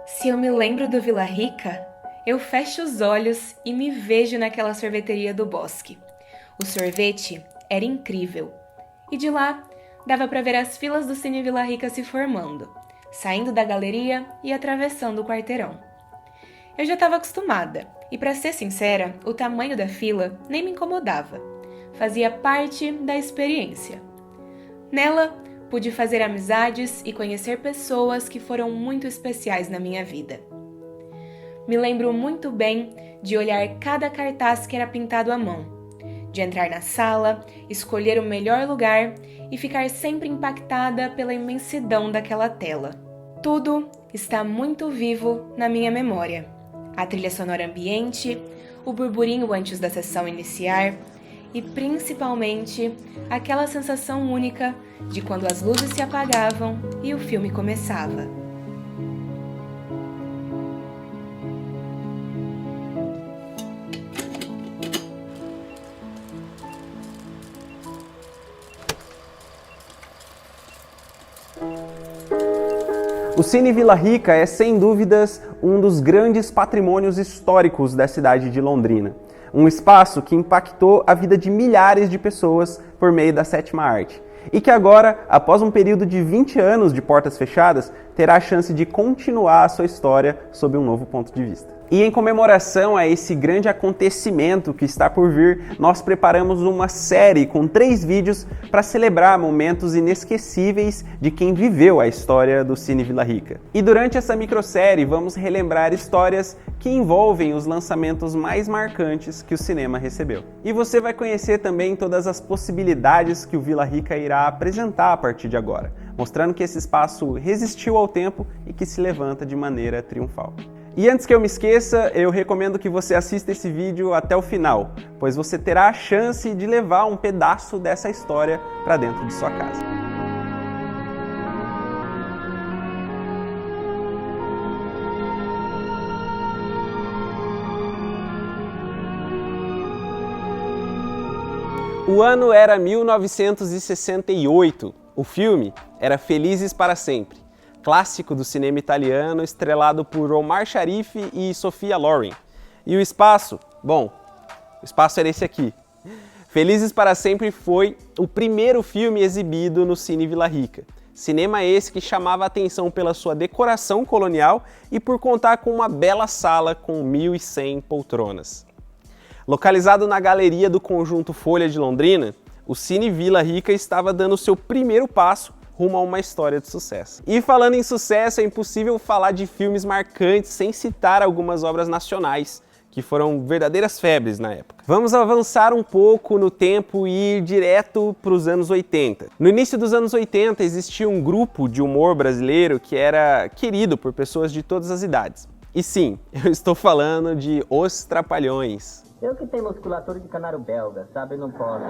Se eu me lembro do Vila Rica, eu fecho os olhos e me vejo naquela sorveteria do Bosque. O sorvete era incrível. E de lá, dava para ver as filas do Cine Vila Rica se formando, saindo da galeria e atravessando o quarteirão. Eu já estava acostumada, e para ser sincera, o tamanho da fila nem me incomodava. Fazia parte da experiência. Nela, pude fazer amizades e conhecer pessoas que foram muito especiais na minha vida. Me lembro muito bem de olhar cada cartaz que era pintado à mão, de entrar na sala, escolher o melhor lugar e ficar sempre impactada pela imensidão daquela tela. Tudo está muito vivo na minha memória. A trilha sonora ambiente, o burburinho antes da sessão iniciar e, principalmente, aquela sensação única de quando as luzes se apagavam e o filme começava. O Cine Vila Rica é, sem dúvidas, um dos grandes patrimônios históricos da cidade de Londrina. Um espaço que impactou a vida de milhares de pessoas por meio da sétima arte. E que agora, após um período de 20 anos de portas fechadas, terá a chance de continuar a sua história sob um novo ponto de vista. E em comemoração a esse grande acontecimento que está por vir, nós preparamos uma série com 3 vídeos para celebrar momentos inesquecíveis de quem viveu a história do Cine Vila Rica. E durante essa microsérie vamos relembrar histórias que envolvem os lançamentos mais marcantes que o cinema recebeu. E você vai conhecer também todas as possibilidades que o Vila Rica irá apresentar a partir de agora, mostrando que esse espaço resistiu ao tempo e que se levanta de maneira triunfal. E antes que eu me esqueça, eu recomendo que você assista esse vídeo até o final, pois você terá a chance de levar um pedaço dessa história para dentro de sua casa. O ano era 1968. O filme era Felizes para Sempre, clássico do cinema italiano, estrelado por Omar Sharif e Sophia Loren. E o espaço? Bom, o espaço era esse aqui. Felizes para Sempre foi o primeiro filme exibido no Cine Vila Rica. Cinema esse que chamava a atenção pela sua decoração colonial e por contar com uma bela sala com 1.100 poltronas. Localizado na galeria do Conjunto Folha de Londrina, o Cine Vila Rica estava dando seu primeiro passo rumo a uma história de sucesso. E falando em sucesso, é impossível falar de filmes marcantes sem citar algumas obras nacionais, que foram verdadeiras febres na época. Vamos avançar um pouco no tempo e ir direto para os anos 80. No início dos anos 80 existia um grupo de humor brasileiro que era querido por pessoas de todas as idades. E sim, eu estou falando de Os Trapalhões. Eu que tenho musculatura de canário belga, sabe? Não posso.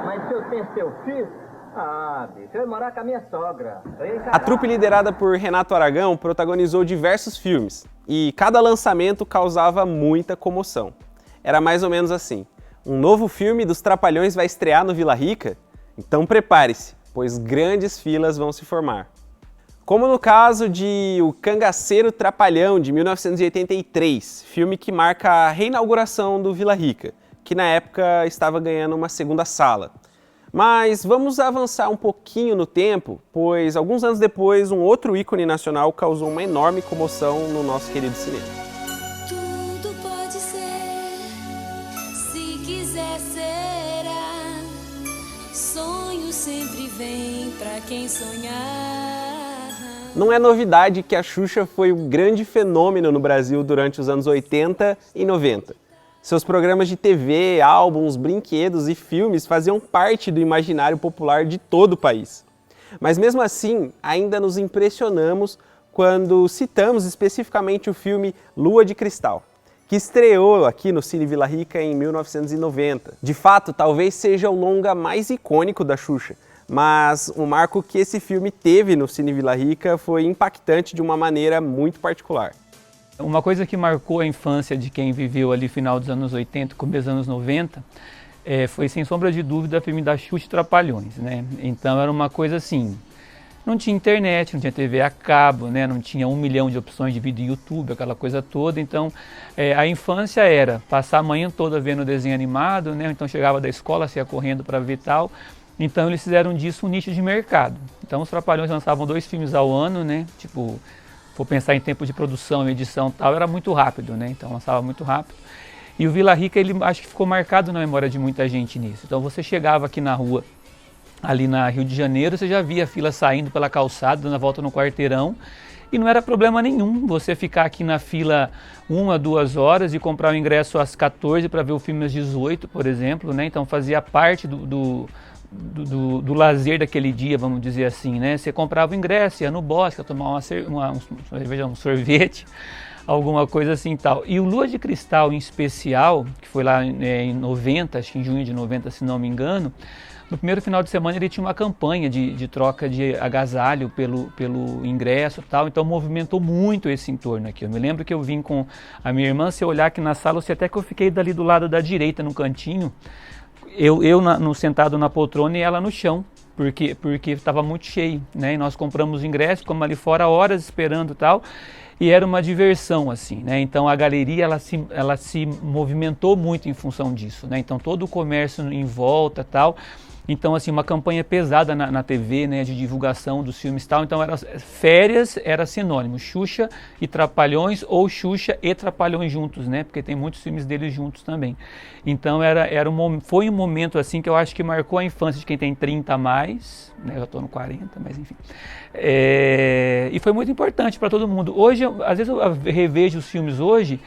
Mas se eu tenho seu filho... Ah, bicho, eu ia morar com a minha sogra. A trupe liderada por Renato Aragão protagonizou diversos filmes e cada lançamento causava muita comoção. Era mais ou menos assim: um novo filme dos Trapalhões vai estrear no Vila Rica? Então prepare-se, pois grandes filas vão se formar. Como no caso de O Cangaceiro Trapalhão, de 1983, filme que marca a reinauguração do Vila Rica, que na época estava ganhando uma segunda sala. Mas vamos avançar um pouquinho no tempo, pois alguns anos depois um outro ícone nacional causou uma enorme comoção no nosso querido cinema. Tudo pode ser, se quiser será. Sonho sempre vem pra quem sonhar. Não é novidade que a Xuxa foi um grande fenômeno no Brasil durante os anos 80 e 90. Seus programas de TV, álbuns, brinquedos e filmes faziam parte do imaginário popular de todo o país. Mas mesmo assim, ainda nos impressionamos quando citamos especificamente o filme Lua de Cristal, que estreou aqui no Cine Vila Rica em 1990. De fato, talvez seja o longa mais icônico da Xuxa, mas o marco que esse filme teve no Cine Vila Rica foi impactante de uma maneira muito particular. Uma coisa que marcou a infância de quem viveu ali final dos anos 80, começo dos anos 90, foi sem sombra de dúvida o filme da Xuxa e Trapalhões, né? Então era uma coisa assim, não tinha internet, não tinha TV a cabo, né? Não tinha 1 milhão de opções de vídeo YouTube, aquela coisa toda. Então, a infância era passar a manhã toda vendo desenho animado, né? Então chegava da escola, saía correndo para ver tal. Então eles fizeram disso um nicho de mercado. Então os Trapalhões lançavam 2 filmes ao ano, né? Tipo, for pensar em tempo de produção, edição e tal, era muito rápido, né? Então lançava muito rápido. E o Vila Rica, ele acho que ficou marcado na memória de muita gente nisso. Então você chegava aqui na rua, ali na Rio de Janeiro, você já via a fila saindo pela calçada, dando a volta no quarteirão, e não era problema nenhum você ficar aqui na fila 1 a 2 horas e comprar o ingresso às 14 para ver o filme às 18, por exemplo, né? Então fazia parte do lazer daquele dia, vamos dizer assim, né? Você comprava o ingresso, ia no bosque, ia tomar um sorvete, alguma coisa assim e tal. E o Lua de Cristal em especial, que foi lá em 90, acho que em junho de 90, se não me engano, no primeiro final de semana ele tinha uma campanha de troca de agasalho pelo ingresso e tal, então movimentou muito esse entorno aqui. Eu me lembro que eu vim com a minha irmã, se eu olhar aqui na sala, eu sei até que eu fiquei dali do lado da direita, no cantinho, sentado na poltrona e ela no chão, porque estava muito cheio, né? E nós compramos o ingresso, ficamos ali fora horas esperando e tal, e era uma diversão, assim, né? Então a galeria ela se movimentou muito em função disso, né? Então todo o comércio em volta tal. Então, assim, uma campanha pesada na TV, né, de divulgação dos filmes e tal. Então, férias era sinônimo, Xuxa e Trapalhões, ou Xuxa e Trapalhões juntos, né, porque tem muitos filmes deles juntos também. Então, foi um momento, assim, que eu acho que marcou a infância de quem tem 30 a mais, né, eu já estou no 40, mas enfim. E foi muito importante para todo mundo. Hoje, às vezes eu revejo os filmes hoje,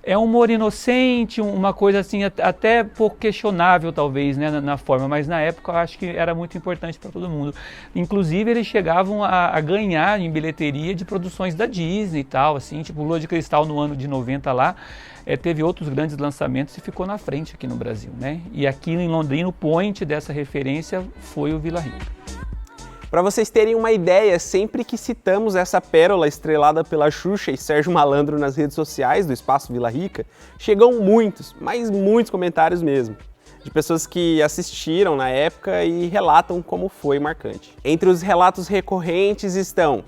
é um humor inocente, uma coisa assim até pouco questionável talvez, né, na forma, mas na época eu acho que era muito importante para todo mundo. Inclusive eles chegavam a ganhar em bilheteria de produções da Disney e tal, assim, tipo Lua de Cristal no ano de 90 lá, teve outros grandes lançamentos e ficou na frente aqui no Brasil, né? E aqui em Londrina o point dessa referência foi o Vila Rica. Para vocês terem uma ideia, sempre que citamos essa pérola estrelada pela Xuxa e Sérgio Malandro nas redes sociais do Espaço Vila Rica, chegam muitos, mas muitos comentários mesmo, de pessoas que assistiram na época e relatam como foi marcante. Entre os relatos recorrentes estão: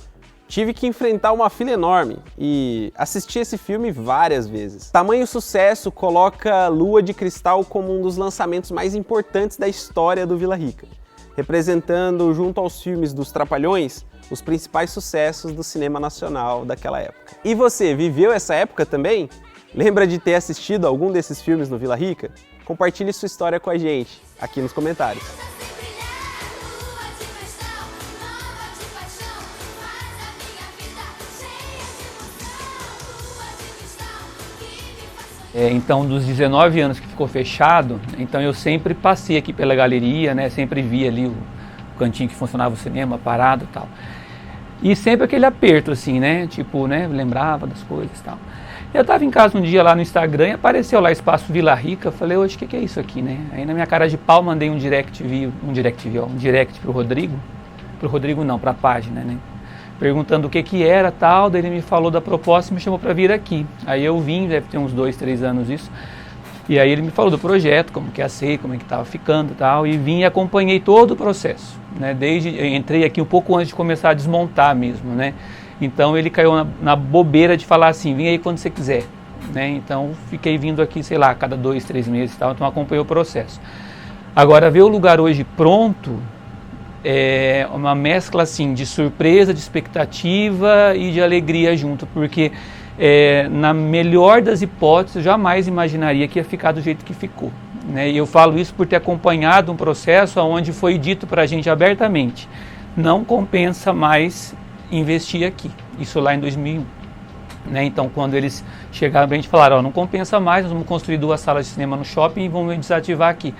tive que enfrentar uma fila enorme e assisti esse filme várias vezes. Tamanho sucesso coloca Lua de Cristal como um dos lançamentos mais importantes da história do Vila Rica, representando, junto aos filmes dos Trapalhões, os principais sucessos do cinema nacional daquela época. E você, viveu essa época também? Lembra de ter assistido algum desses filmes no Vila Rica? Compartilhe sua história com a gente, aqui nos comentários. Então, dos 19 anos que ficou fechado, então eu sempre passei aqui pela galeria, né? Sempre vi ali o cantinho que funcionava o cinema, parado e tal. E sempre aquele aperto, assim, né? Tipo, né? Lembrava das coisas e tal. Eu tava em casa um dia lá no Instagram e apareceu lá Espaço Vila Rica. Falei, hoje, o que é isso aqui, né? Aí na minha cara de pau mandei um direct pro Rodrigo. Pro Rodrigo não, pra página, né? Perguntando o que era tal, daí ele me falou da proposta e me chamou para vir aqui. Aí eu vim, deve ter uns 2, 3 anos isso, e aí ele me falou do projeto, como que ia ser, como é que estava ficando e tal, e vim e acompanhei todo o processo, né? Entrei aqui um pouco antes de começar a desmontar mesmo, né? Então ele caiu na bobeira de falar assim, vem aí quando você quiser, né? Então fiquei vindo aqui, sei lá, a cada 2, 3 meses e tal, então acompanhei o processo. Agora, ver o lugar hoje pronto, é uma mescla assim de surpresa, de expectativa e de alegria junto, porque na melhor das hipóteses eu jamais imaginaria que ia ficar do jeito que ficou, né? E eu falo isso por ter acompanhado um processo onde foi dito para a gente abertamente, não compensa mais investir aqui, isso lá em 2001, né? Então quando eles chegaram para a gente falaram, não compensa mais, nós vamos construir 2 salas de cinema no shopping e vamos desativar aqui.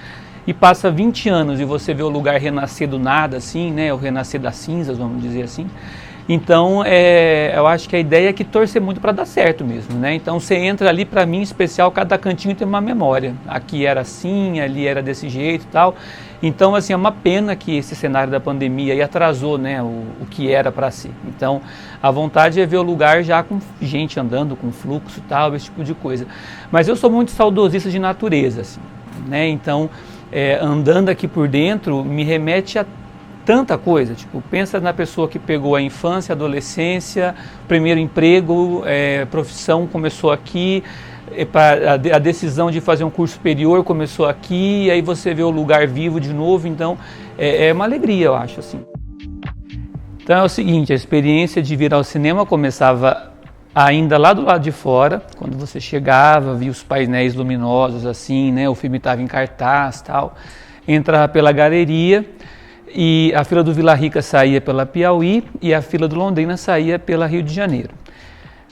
E passa 20 anos e você vê o lugar renascer do nada, assim, né? O renascer das cinzas, vamos dizer assim. Então, eu acho que a ideia é que torcer muito para dar certo mesmo, né? Então, você entra ali, para mim, em especial, cada cantinho tem uma memória. Aqui era assim, ali era desse jeito e tal. Então, assim, é uma pena que esse cenário da pandemia aí atrasou, né? O que era para si. Então, a vontade é ver o lugar já com gente andando, com fluxo e tal, esse tipo de coisa. Mas eu sou muito saudosista de natureza, assim, né? Então, andando aqui por dentro, me remete a tanta coisa, tipo, pensa na pessoa que pegou a infância, a adolescência, primeiro emprego, profissão começou aqui, a decisão de fazer um curso superior começou aqui, e aí você vê o lugar vivo de novo, então é uma alegria, eu acho, assim. Então é o seguinte, a experiência de vir ao cinema começava ainda lá do lado de fora, quando você chegava, via os painéis luminosos assim, né, o filme estava em cartaz e tal, entrava pela galeria, e a fila do Vila Rica saía pela Piauí e a fila do Londrina saía pela Rio de Janeiro.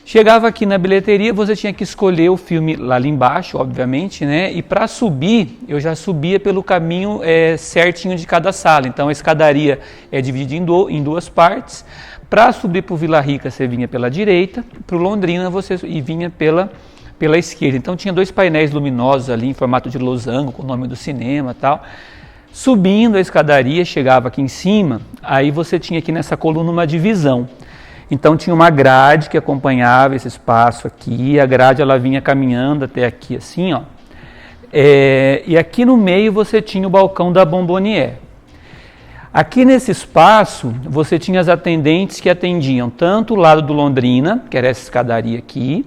Chegava aqui na bilheteria, você tinha que escolher o filme lá embaixo, obviamente, né? E para subir, eu já subia pelo caminho certinho de cada sala. Então a escadaria é dividida em duas partes. Para subir para o Vila Rica, você vinha pela direita, para o Londrina você vinha pela esquerda. Então tinha dois painéis luminosos ali em formato de losango, com o nome do cinema e tal. Subindo a escadaria, chegava aqui em cima, aí você tinha aqui nessa coluna uma divisão. Então tinha uma grade que acompanhava esse espaço aqui, a grade ela vinha caminhando até aqui assim, ó. E aqui no meio você tinha o balcão da Bombonier. Aqui nesse espaço você tinha as atendentes que atendiam tanto o lado do Londrina, que era essa escadaria aqui,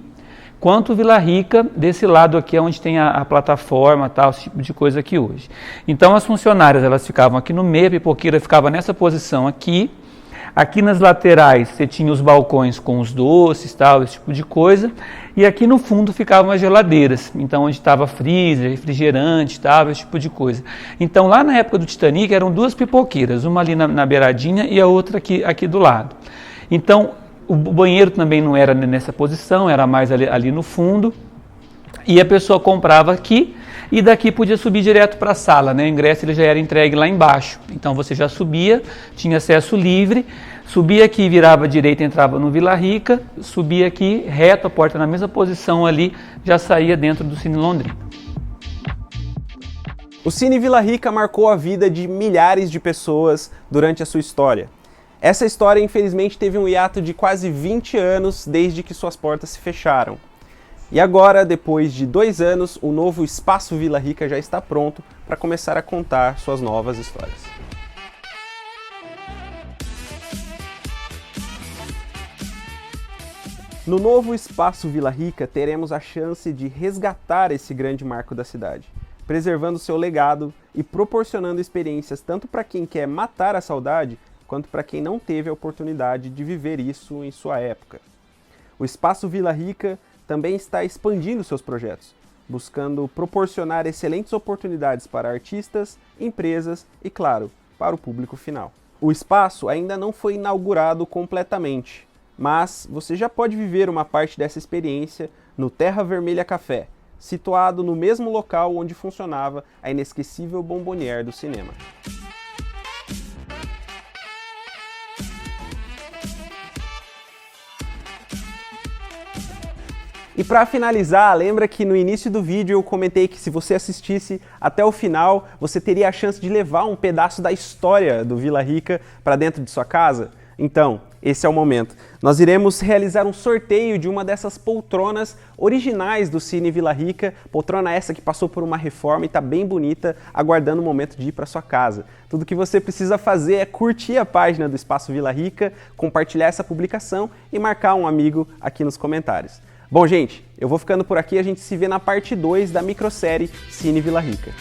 quanto o Vila Rica, desse lado aqui onde tem a plataforma, tal, esse tipo de coisa aqui hoje. Então as funcionárias elas ficavam aqui no meio, a pipoqueira ficava nessa posição aqui. Aqui nas laterais você tinha os balcões com os doces, tal, esse tipo de coisa. E aqui no fundo ficavam as geladeiras, então onde estava freezer, refrigerante, tal, esse tipo de coisa. Então lá na época do Titanic eram duas pipoqueiras, uma ali na beiradinha e a outra aqui do lado. Então o banheiro também não era nessa posição, era mais ali no fundo. E a pessoa comprava aqui e daqui podia subir direto para a sala, né? O ingresso ele já era entregue lá embaixo. Então você já subia, tinha acesso livre, subia aqui, virava à direita, entrava no Vila Rica, subia aqui, reto, a porta na mesma posição ali, já saía dentro do Cine Londrina. O Cine Vila Rica marcou a vida de milhares de pessoas durante a sua história. Essa história, infelizmente, teve um hiato de quase 20 anos desde que suas portas se fecharam. E agora, depois de 2 anos, o novo Espaço Vila Rica já está pronto para começar a contar suas novas histórias. No novo Espaço Vila Rica, teremos a chance de resgatar esse grande marco da cidade, preservando seu legado e proporcionando experiências tanto para quem quer matar a saudade, quanto para quem não teve a oportunidade de viver isso em sua época. O Espaço Vila Rica também está expandindo seus projetos, buscando proporcionar excelentes oportunidades para artistas, empresas e, claro, para o público final. O espaço ainda não foi inaugurado completamente, mas você já pode viver uma parte dessa experiência no Terra Vermelha Café, situado no mesmo local onde funcionava a inesquecível Bombonier do cinema. E para finalizar, lembra que no início do vídeo eu comentei que se você assistisse até o final, você teria a chance de levar um pedaço da história do Vila Rica para dentro de sua casa? Então, esse é o momento. Nós iremos realizar um sorteio de uma dessas poltronas originais do Cine Vila Rica, poltrona essa que passou por uma reforma e está bem bonita, aguardando o momento de ir para sua casa. Tudo que você precisa fazer é curtir a página do Espaço Vila Rica, compartilhar essa publicação e marcar um amigo aqui nos comentários. Bom, gente, eu vou ficando por aqui, a gente se vê na parte 2 da microsérie Cine Vila Rica.